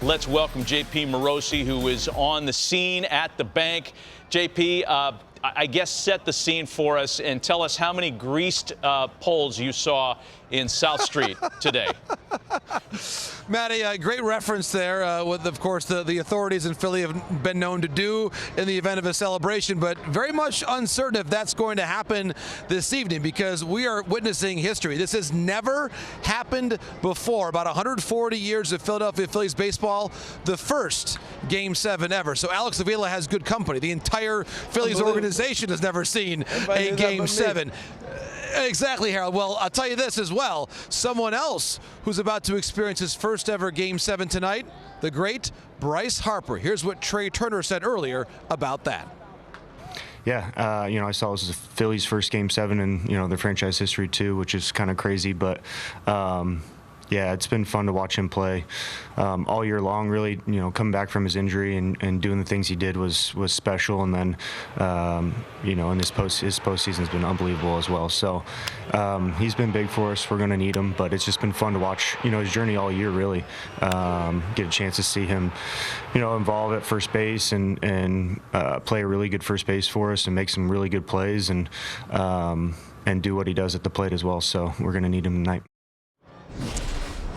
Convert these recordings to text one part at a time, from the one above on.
Let's welcome JP Morosi, who is on the scene at the bank. JP, I guess set the scene for us and tell us how many greased poles you saw in South Street today. Matty, great reference there. With, of course, the authorities in Philly have been known to do in the event of a celebration, but very much uncertain if that's going to happen this evening because we are witnessing history. This has never happened before. About 140 years of Philadelphia Phillies baseball, the first Game 7 ever. So Alex Avila has good company. The entire Phillies organization has never seen a Game 7. Exactly, Harold. Well, I'll tell you this as well. Someone else who's about to experience his first ever Game 7 tonight, the great Bryce Harper. Here's what Trey Turner said earlier about that. Yeah, I saw this as a Phillies' first Game 7 in, their franchise history too, which is kind of crazy, but yeah, it's been fun to watch him play all year long. Really, coming back from his injury and doing the things he did was special. And then, in his postseason's been unbelievable as well. So he's been big for us. We're going to need him, but it's just been fun to watch, his journey all year. Really, get a chance to see him, involved at first base and play a really good first base for us and make some really good plays and do what he does at the plate as well. So we're going to need him tonight.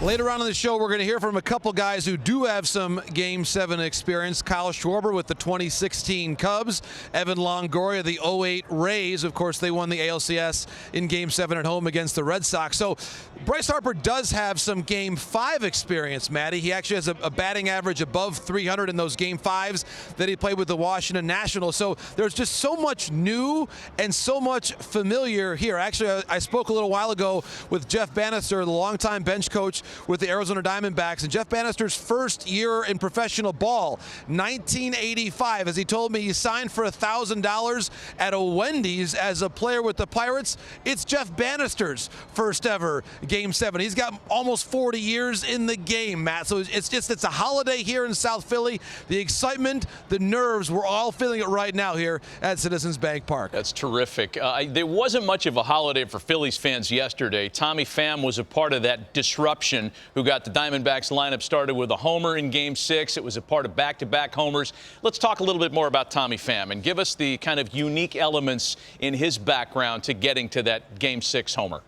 Later on in the show, we're going to hear from a couple guys who do have some Game 7 experience. Kyle Schwarber with the 2016 Cubs. Evan Longoria, the 08 Rays. Of course, they won the ALCS in Game 7 at home against the Red Sox. So Bryce Harper does have some Game 5 experience, Matty. He actually has a batting average above 300 in those Game 5s that he played with the Washington Nationals. So there's just so much new and so much familiar here. Actually, I spoke a little while ago with Jeff Bannister, the longtime bench coach with the Arizona Diamondbacks, and Jeff Bannister's first year in professional ball, 1985. As he told me, he signed for $1,000 at a Wendy's as a player with the Pirates. It's Jeff Bannister's first ever Game 7. He's got almost 40 years in the game, Matt. So it's a holiday here in South Philly. The excitement, the nerves, we're all feeling it right now here at Citizens Bank Park. That's terrific. There wasn't much of a holiday for Phillies fans yesterday. Tommy Pham was a part of that disruption, who got the Diamondbacks lineup started with a homer in Game 6. It was a part of back-to-back homers. Let's talk a little bit more about Tommy Pham and give us the kind of unique elements in his background to getting to that Game 6 homer.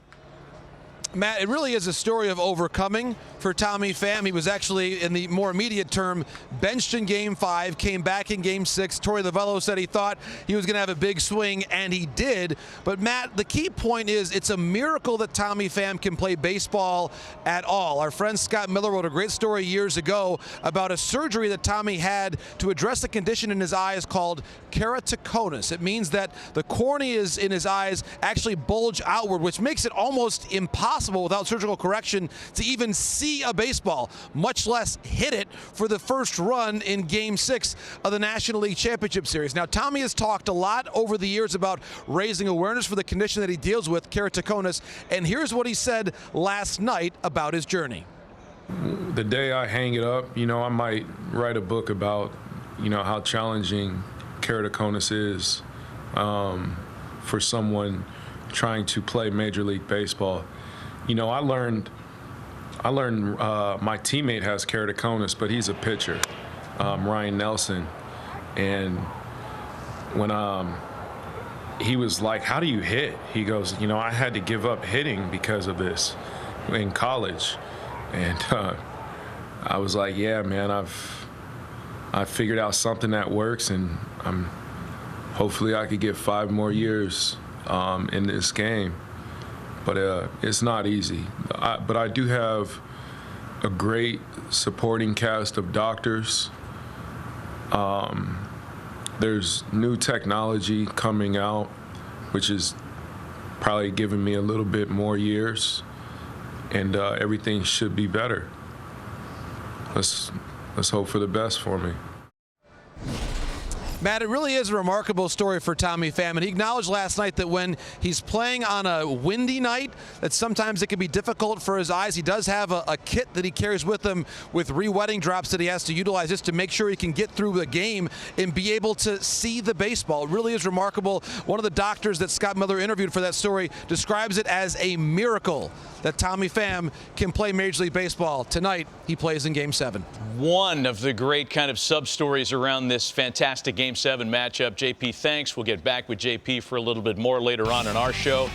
Matt, it really is a story of overcoming for Tommy Pham. He was actually, in the more immediate term, benched in Game 5, came back in Game 6. Torey Lovullo said he thought he was going to have a big swing, and he did. But, Matt, the key point is it's a miracle that Tommy Pham can play baseball at all. Our friend Scott Miller wrote a great story years ago about a surgery that Tommy had to address a condition in his eyes called keratoconus. It means that the corneas in his eyes actually bulge outward, which makes it almost impossible without surgical correction to even see a baseball, much less hit it for the first run in Game 6 of the National League Championship Series. Now, Tommy has talked a lot over the years about raising awareness for the condition that he deals with, keratoconus, and here's what he said last night about his journey. The day I hang it up, I might write a book about, how challenging keratoconus is for someone trying to play Major League Baseball. I learned my teammate has keratoconus, but he's a pitcher, Ryan Nelson. And when he was like, how do you hit? He goes, I had to give up hitting because of this in college. And I was like, yeah, man, I've figured out something that works, and hopefully I could get 5 more years in this game. But it's not easy. But I do have a great supporting cast of doctors. There's new technology coming out, which is probably giving me a little bit more years, and everything should be better. Let's hope for the best for me. Matt, it really is a remarkable story for Tommy Pham, and he acknowledged last night that when he's playing on a windy night, that sometimes it can be difficult for his eyes. He does have a kit that he carries with him with re-wetting drops that he has to utilize just to make sure he can get through the game and be able to see the baseball. It really is remarkable. One of the doctors that Scott Miller interviewed for that story describes it as a miracle that Tommy Pham can play Major League Baseball. Tonight, he plays in Game 7. One of the great kind of sub-stories around this fantastic Game 7 matchup. JP, thanks. We'll get back with JP for a little bit more later on in our show.